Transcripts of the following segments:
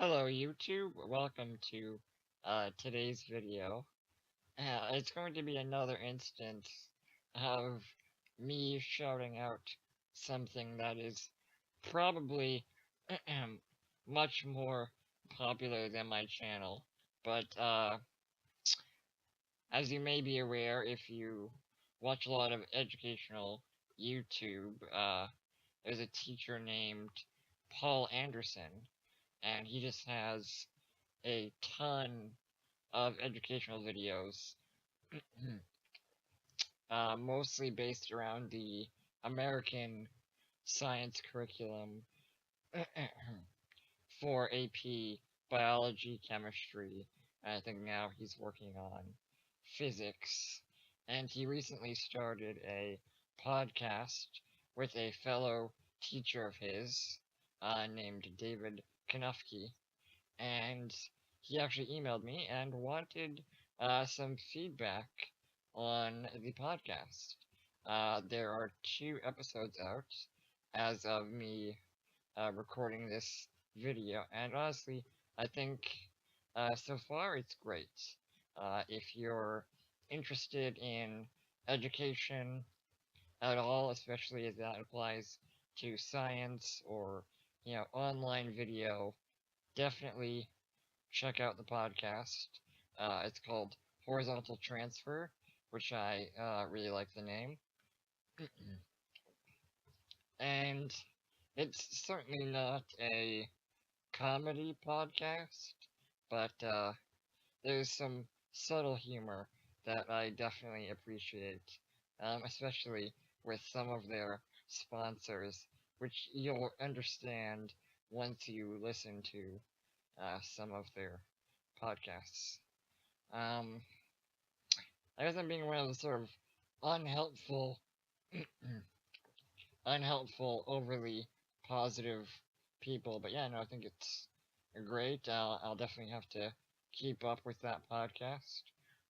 Hello YouTube, welcome to today's video. It's going to be another instance of me shouting out something that is probably much more popular than my channel. But as you may be aware, if you watch a lot of educational YouTube, there's a teacher named Paul Anderson, and he just has a ton of educational videos, mostly based around the American science curriculum for AP biology, chemistry, and I think now he's working on physics. And he recently started a podcast with a fellow teacher of his named David Kanufki, and he actually emailed me and wanted some feedback on the podcast. There are 2 episodes out as of me recording this video, and honestly, I think so far it's great. If you're interested in education at all, especially as that applies to science or online video, definitely check out the podcast. It's called Horizontal Transfer, which I really like the name. And it's certainly not a comedy podcast, but there's some subtle humor that I definitely appreciate, especially with some of their sponsors, which you'll understand once you listen to some of their podcasts. Um, I guess I'm being one of the sort of unhelpful, overly positive people, but yeah, no, I think it's great. I'll definitely have to keep up with that podcast,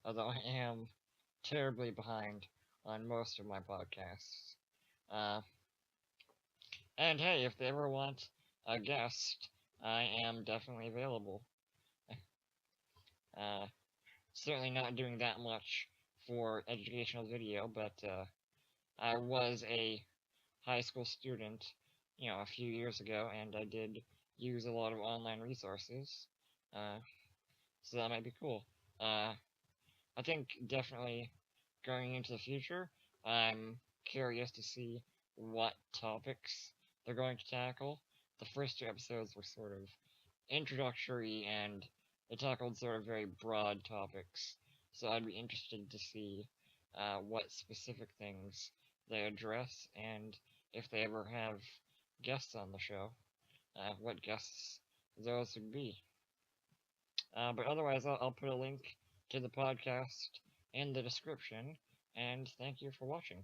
although I am terribly behind on most of my podcasts. Uh, and hey, if they ever want a guest, I am definitely available. Uh, Certainly not doing that much for educational video, but I was a high school student, a few years ago, and I did use a lot of online resources, uh, so that might be cool. I think definitely going into the future, I'm curious to see what topics they're going to tackle. The first 2 episodes were sort of introductory and they tackled sort of very broad topics. So I'd be interested to see what specific things they address and if they ever have guests on the show, what guests those would be. But otherwise, I'll put a link to the podcast in the description, and thank you for watching.